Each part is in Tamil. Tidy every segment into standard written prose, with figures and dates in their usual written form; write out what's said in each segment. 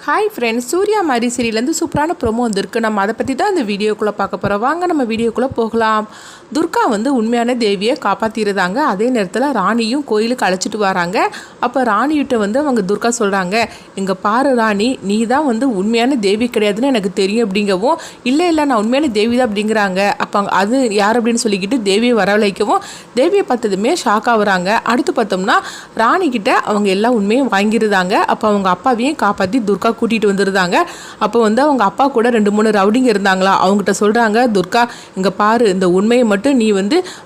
ஹாய் ஃப்ரெண்ட்ஸ், சூர்யா மாதிரி சீரியலேருந்து சூப்பரான ப்ரோமோ வந்திருக்கு. நம்ம அதை பற்றி தான் இந்த வீடியோக்குள்ளே பார்க்க போகிறோம். வாங்க நம்ம வீடியோக்குள்ளே போகலாம். துர்கா உண்மையான தேவியை காப்பாற்றிடுறாங்க. அதே நேரத்தில் ராணியும் கோயிலுக்கு அழைச்சிட்டு வராங்க. அப்போ ராணிகிட்ட அவங்க துர்கா சொல்கிறாங்க, இங்கே பாரு ராணி, நீ தான் உண்மையான தேவி கிடையாதுன்னு எனக்கு தெரியும் அப்படிங்கவும், இல்லை நான் உண்மையான தேவி தான் அப்படிங்கிறாங்க. அப்போ அது யார் அப்படின்னு சொல்லிக்கிட்டு தேவியை வரவழைக்கவும், தேவியை பார்த்ததுமே ஷாக் ஆகுறாங்க. அடுத்து பார்த்தோம்னா ராணிக்கிட்ட அவங்க எல்லா உண்மையும் வாங்கிடுறாங்க. அப்போ அவங்க அப்பாவையும் காப்பாற்றி துர்கா கூட்டிகிட்டு வந்துருந்தாங்க. அப்போ அவங்க அப்பா கூட 2-3 ரவுடிங்க இருந்தாங்களா, அவங்ககிட்ட சொல்கிறாங்க, துர்கா இங்கே பாரு, இந்த உண்மையை மட்டும் நீ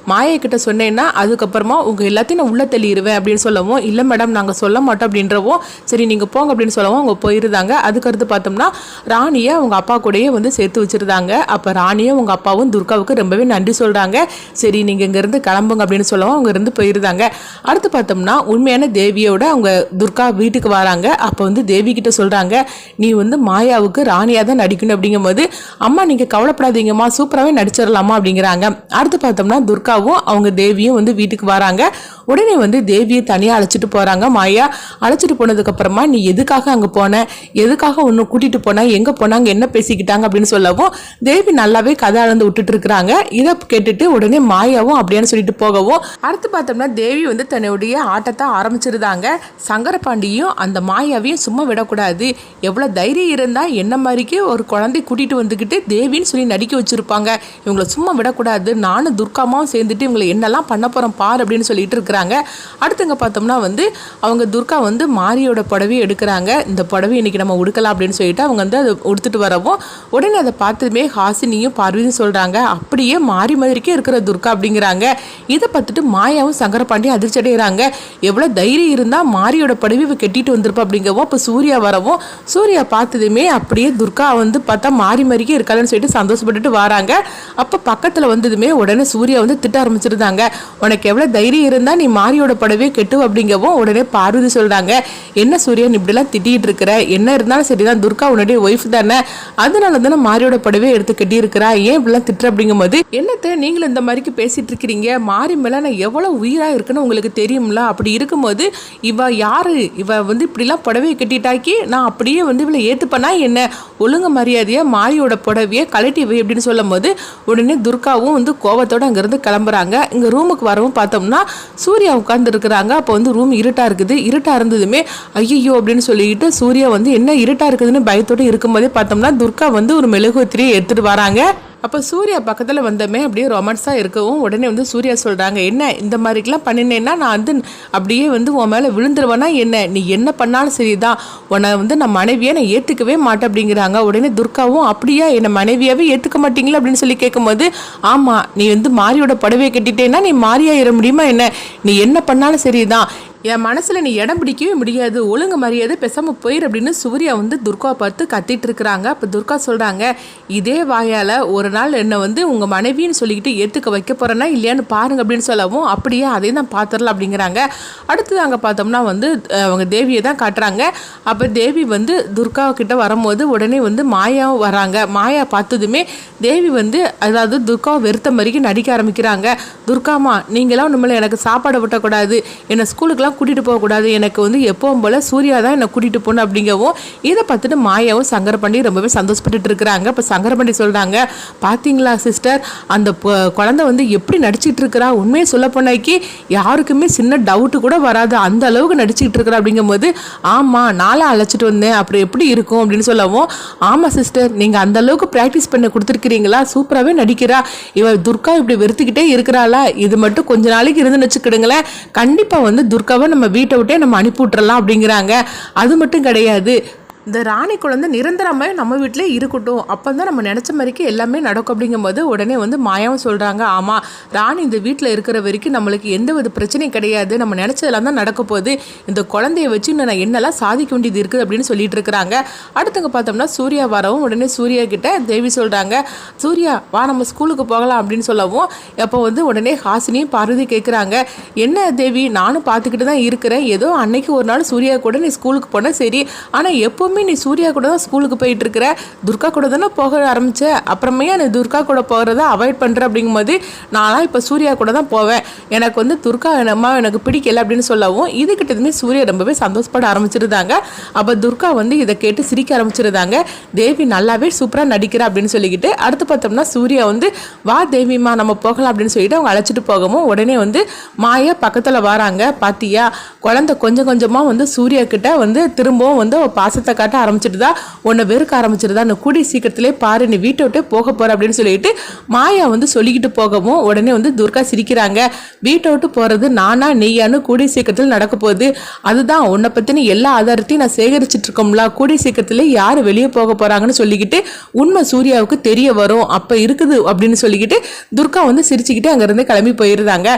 மாயை கிட்ட சொன்னேன்னா அதுக்கப்புறமா உங்கள் எல்லாத்தையும் நான் உள்ளே தள்ளிடுவேன் அப்படின்னு சொல்லவும், இல்லை மேடம் நாங்கள் சொல்ல மாட்டோம் அப்படின்றவும், சரி நீங்கள் போங்க அப்படின்னு சொல்லவும் அவங்க போயிருந்தாங்க. அதுக்கடுத்து பார்த்தோம்னா ராணியை அவங்க அப்பா கூடயே சேர்த்து வச்சுருந்தாங்க. அப்போ ராணியும் அவங்க அப்பாவும் துர்காவுக்கு ரொம்பவே நன்றி சொல்கிறாங்க. சரி நீங்கள் இங்கேருந்து கிளம்புங்க அப்படின்னு சொல்லவும் அவங்க இருந்து போயிருந்தாங்க. அடுத்து பார்த்தோம்னா உண்மையான தேவியோட அவங்க துர்கா வீட்டுக்கு வராங்க. அப்போ தேவி கிட்ட சொல்கிறாங்க, நீ மாயாவுக்கு ராணியாக தான் நடிக்கணும் அப்படிங்கும்போது, அம்மா நீங்கள் கவலைப்படாதீங்கம்மா, சூப்பராகவே நடிச்சிடலாமா அப்படிங்கிறாங்க. அடுத்து பார்த்தோம்னா துர்காவும் அவங்க தேவியும் வீட்டுக்கு வராங்க. உடனே தேவியை தனியாக அழைச்சிட்டு போகிறாங்க. மாயா அழைச்சிட்டு போனதுக்கப்புறமா, நீ எதுக்காக அங்கே போன, எதுக்காக ஒன்று கூட்டிகிட்டு போனா, எங்கே போனாங்க, என்ன பேசிக்கிட்டாங்க அப்படின்னு சொல்லவும், தேவி நல்லாவே கதை அளந்து விட்டுட்டு இருக்கிறாங்க. இதை கேட்டுட்டு உடனே மாயாவும் அப்படியான்னு சொல்லிட்டு போகவும், அடுத்து பார்த்தோம்னா தேவி தன்னுடைய ஆட்டத்தை ஆரம்பிச்சிருந்தாங்க. சங்கரபாண்டியும் அந்த மாயாவையும் சும்மா விடக்கூடாது, எவ்வளோ தைரியம் இருந்தால் என்ன மாதிரிக்கு ஒரு குழந்தை கூட்டிகிட்டு வந்துக்கிட்டு தேவின்னு சொல்லி நடிக்க வச்சுருப்பாங்க, இவங்களை சும்மா விடக்கூடாது, நானும் துர்காமாவும் சேர்ந்துட்டு இவங்களை என்னெல்லாம் பண்ண போகிறோம் பார் அப்படின்னு சொல்லிட்டு இருக்கிறாங்க. அடுத்துங்க பார்த்தோம்னா அவங்க துர்கா மாரியோட புடவையை எடுக்கிறாங்க. இந்த புடவை இன்னைக்கு நம்ம உடுக்கலாம் அப்படின்னு சொல்லிட்டு அவங்க அதை உடுத்துட்டு வரவும், உடனே அதை பார்த்துமே ஹாசினியும் பார்வதியும் சொல்கிறாங்க, அப்படியே மாறி மாதிரிக்கே இருக்கிற துர்கா அப்படிங்கிறாங்க. இதை பார்த்துட்டு மாயாவும் சங்கரபாண்டியும் அதிர்ச்சி அடைகிறாங்க. எவ்வளோ தைரியம் இருந்தால் மாரியோட புடவை கெட்டிட்டு வந்திருப்பா அப்படிங்கவும், இப்போ சூர்யா வரவும் சூர்யா பார்த்ததுமே அப்படியே துர்கா பார்த்தா மாறி மாதிரிக்கே இருக்காதுன்னு சொல்லிட்டு சந்தோஷப்பட்டுட்டு வராங்க. அப்போ பக்கத்தில் வந்ததுமே உடனே சூர்யா திட்ட ஆரம்பிச்சிருந்தாங்க, உனக்கு எவ்வளோ தைரியம் இருந்தால் நீ மாரியோட புடவையை கெட்டுவ அப்படிங்கவும், உடனே பார்வதி சொல்கிறாங்க, என்ன சூரியன் இப்படிலாம் திட்டிகிட்டு இருக்கிற, என்ன இருந்தாலும் சரிதான், துர்கா உன்னுடைய ஒய்ஃப் தானே, அதனால தானே மாரியோட புடவையை எடுத்து கட்டி இருக்கிறா, ஏன் இப்படிலாம் திட்டுற அப்படிங்கும்போது, என்னத்தை நீங்களும் இந்த மாதிரிக்கு பேசிட்டு இருக்கிறீங்க, மாறி மேலே நான் எவ்வளோ உயிராக இருக்குன்னு உங்களுக்கு தெரியும்ல, அப்படி இருக்கும்போது இவ யாரு, இவ இப்படிலாம் புடவையை கட்டிட்டாக்கி நான் அப்படியே இவளை ஏற்றுப்பனா என்ன, ஒழுங்கு மரியாதையாக மாரியோட புடவையை கலட்டி வை அப்படின்னு சொல்லும் போது, உடனே துர்காவும் கோவத்தோடு அங்கேருந்து கிளம்புறாங்க. இங்கே ரூமுக்கு வரவும் பார்த்தோம்னா சூர்யா உட்கார்ந்து இருக்கிறாங்க. அப்போ ரூம் இருட்டாக இருக்குது. இருட்டாக இருந்ததுமே ஐயோ அப்படின்னு சொல்லிட்டு சூர்யா என்ன இருட்டாக இருக்குதுன்னு பயத்தோடு இருக்கும்போதே பார்த்தோம்னா துர்கா ஒரு மெழுகுவத்திரியை எடுத்துகிட்டு வராங்க. அப்போ சூர்யா பக்கத்தில் வந்தமே அப்படியே ரொமான்ஸாக இருக்கவும், உடனே சூர்யா சொல்கிறாங்க, என்ன இந்த மாதிரிக்கெலாம் பண்ணினேன்னா நான் அப்படியே உன் மேலே விழுந்துருவேனா என்ன, நீ என்ன பண்ணாலும் சரிதான், உன்னை நான் மனைவியை நான் ஏற்றுக்கவே மாட்டேன் அப்படிங்கிறாங்க. உடனே துர்காவும், அப்படியா என்னை மனைவியாவே ஏற்றுக்க மாட்டீங்களா அப்படின்னு சொல்லி கேட்கும்போது, ஆமாம் நீ மாரியோட புடவையை கட்டிட்டேன்னா நீ மாரியாயிட முடியுமா என்ன, நீ என்ன பண்ணாலும் சரிதான், என் மனசில் நீ இடம் பிடிக்கவே முடியாது, ஒழுங்கு மரியாதை பேசாமல் போயிரு அப்படின்னு சூர்யா துர்கா பார்த்து கத்திட்டு இருக்கிறாங்க. அப்போ துர்கா சொல்கிறாங்க, இதே வாயால் ஒரு நாள் என்னை உங்கள் மனைவின்னு சொல்லிக்கிட்டு ஏற்றுக்க வைக்க போகிறேன்னா இல்லையான்னு பாருங்க அப்படின்னு சொல்லவும், அப்படியே அதையும் தான் பார்த்துடலாம் அப்படிங்கிறாங்க. அடுத்தது அங்கே பார்த்தோம்னா அவங்க தேவியை தான் காட்டுறாங்க. அப்போ தேவி துர்கா கிட்ட வரும்போது உடனே மாயாவும் வராங்க. மாயா பார்த்ததுமே தேவி அதாவது துர்காவை வெறுத்த மாதிரிக்கு நடிக்க ஆரம்பிக்கிறாங்க. துர்காமா நீங்களாம் நம்மளை எனக்கு சாப்பாடு விட்டக்கூடாது, என்னை ஸ்கூலுக்குலாம் கூட்டிட்டு போகக்கூடாது, எனக்கு எப்பவும் போல சூர்யா தான் என்னை கூட்டிட்டு போகணும் அப்படிங்கவும், இதை பார்த்துட்டு மாயாவும் சங்கரபாண்டி ரொம்பவே சந்தோஷப்பட்டு இருக்கிறாங்க. இப்போ சங்கரபாண்டி சொல்றாங்க, பாத்தீங்களா சிஸ்டர், அந்த குழந்தை எப்படி நடிச்சிட்டு இருக்கிறா, உண்மையை சொல்ல போனாக்கி யாருக்குமே சின்ன டவுட்டு கூட வராது, அந்த அளவுக்கு நடிச்சுக்கிட்டு இருக்கிறா அப்படிங்கும்போது, ஆமா நாளை அழைச்சிட்டு வந்தேன், அப்புறம் எப்படி இருக்கும் அப்படின்னு சொல்லவும், ஆமா சிஸ்டர் நீங்க அந்த அளவுக்கு பிராக்டிஸ் பண்ண கொடுத்துருக்கிறீங்களா, சூப்பராகவே நடிக்கிறா, இவ துர்கா இப்படி வெறுத்துக்கிட்டே இருக்கிறாளா, இது மட்டும் கொஞ்ச நாளைக்கு இருந்துன்னு வச்சுக்கிடுங்களேன், கண்டிப்பா துர்கா நம்ம வீட்டை விட்டே நம்ம அனுப்பி விட்டுறலாம் அப்படிங்கிறாங்க. அது மட்டும் கிடையாது, இந்த ராணி குழந்தை நிரந்தரமாக நம்ம வீட்டிலே இருக்கட்டும், அப்போ தான் நம்ம நினச்ச மாதிரிக்கு எல்லாமே நடக்கும் அப்படிங்கும்போது, உடனே மாயாவும் சொல்கிறாங்க, ஆமாம் ராணி இந்த வீட்டில் இருக்கிற வரைக்கும் நம்மளுக்கு எந்த வித பிரச்சனையும் கிடையாது, நம்ம நினச்சதெல்லாம் தான் நடக்க போகுது, இந்த குழந்தைய வச்சு நான் என்னெல்லாம் சாதிக்க வேண்டியது இருக்குது அப்படின்னு சொல்லிட்டு இருக்கிறாங்க. அடுத்தவங்க பார்த்தோம்னா சூர்யா வரவும், உடனே சூர்யா கிட்ட தேவி சொல்கிறாங்க, சூர்யா வா நம்ம ஸ்கூலுக்கு போகலாம் அப்படின்னு சொல்லவும், அப்போ உடனே ஹாசினியும் பார்வதி கேட்குறாங்க, என்ன தேவி நானும் பார்த்துக்கிட்டு தான் இருக்கிறேன், ஏதோ அன்னைக்கு ஒரு நாள் சூர்யா கூட நீ ஸ்கூலுக்கு போனால் சரி, ஆனால் எப்போவுமே எப்போவுமே நீ சூர்யா கூட தான் ஸ்கூலுக்கு போயிட்டு இருக்கிற, துர்கா கூட தானே போக ஆரம்பிச்ச, அப்புறமே நீ துர்கா கூட போகிறத அவாய்ட் பண்ணுற அப்படிங்கும்போது நான்லாம் இப்போ சூர்யா கூட தான் போவேன், எனக்கு வந்து துர்கா என்னம்மா எனக்கு பிடிக்கல அப்படின்னு சொல்லவும் இதுக்கிட்டதுமே சூர்யா ரொம்பவே சந்தோஷப்பட ஆரம்பிச்சிருந்தாங்க. அப்போ துர்கா வந்து இதை கேட்டு சிரிக்க ஆரம்பிச்சிருந்தாங்க. தேவி நல்லாவே சூப்பராக நடிக்கிற அப்படின்னு சொல்லிக்கிட்டு அடுத்து பார்த்தோம்னா சூர்யா வந்து வா தேவிம்மா நம்ம போகலாம் அப்படின்னு சொல்லிட்டு அவங்க அழைச்சிட்டு போகவும் உடனே வந்து மாயா பக்கத்தில் வராங்க. பாத்தியா குழந்தை கொஞ்சம் கொஞ்சமாக வந்து சூர்யா கிட்ட வந்து திரும்பவும் வந்து பாசத்தை காட்ட ஆரம்பிச்சிட்டுதா, உன்னை வெறுக்க ஆரம்பிச்சிருதா, நான் கூடிய சீக்கிரத்திலே பாரு நீ வீட்டை விட்டு போக போற அப்படின்னு சொல்லிட்டு மாயா வந்து சொல்லிக்கிட்டு போகவும் உடனே வந்து துர்கா சிரிக்கிறாங்க. வீட்டை விட்டு போறது நானா நீயான்னு கூடிய சீக்கிரத்தில் நடக்க போகுது, அதுதான் உன்னை பத்தின எல்லா ஆதாரத்தையும் நான் சேகரிச்சுட்டு இருக்கோம்ல, கூடிய சீக்கிரத்திலே யாரு வெளியே போக போறாங்கன்னு சொல்லிக்கிட்டு உண்மை சூர்யாவுக்கு தெரிய வரும் அப்ப இருக்குது அப்படின்னு சொல்லிக்கிட்டு துர்கா வந்து சிரிச்சுக்கிட்டு அங்க இருந்து கிளம்பி போயிருந்தாங்க.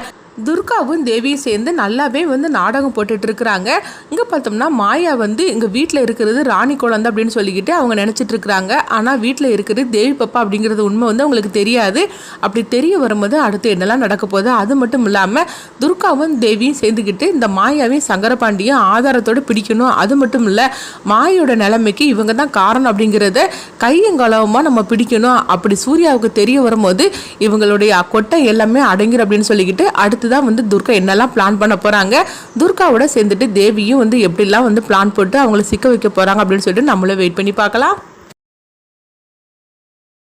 துர்காவும் தேவியும் சேர்ந்து நல்லாவே வந்து நாடகம் போட்டுட்டு இருக்கிறாங்க. இங்கே பார்த்தோம்னா மாயா வந்து இங்கே வீட்டில் இருக்கிறது ராணி குழந்தை அப்படின்னு சொல்லிக்கிட்டு அவங்க நினச்சிட்டு இருக்கிறாங்க. ஆனால் வீட்டில் இருக்கிறது தேவி பாப்பா அப்படிங்கிறது உண்மை வந்து அவங்களுக்கு தெரியாது. அப்படி தெரிய வரும்போது அடுத்து என்னெல்லாம் நடக்க போகுது, அது மட்டும் இல்லாமல் துர்காவும் தேவியும் சேர்ந்துக்கிட்டு இந்த மாயாவையும் சங்கரபாண்டியும் ஆதாரத்தோடு பிடிக்கணும், அது மட்டும் இல்லை மாயோட நிலைமைக்கு இவங்க தான் காரணம் அப்படிங்கிறத கையங்கலவமாக நம்ம பிடிக்கணும், அப்படி சூர்யாவுக்கு தெரிய வரும்போது இவங்களுடைய கொட்டை எல்லாமே அடங்கிடும் அப்படின்னு சொல்லிக்கிட்டு அடுத்து தான் வந்து துர்கா என்னெல்லாம் பிளான் பண்ண போறாங்க, துர்காவோட சேர்ந்துட்டு தேவியும் வந்து எப்படிலாம் வந்து பிளான் போட்டு அவங்களை சிக்க வைக்க போறாங்க அப்படின்னு சொல்லிட்டு நம்மளே வெயிட் பண்ணி பார்க்கலாம்.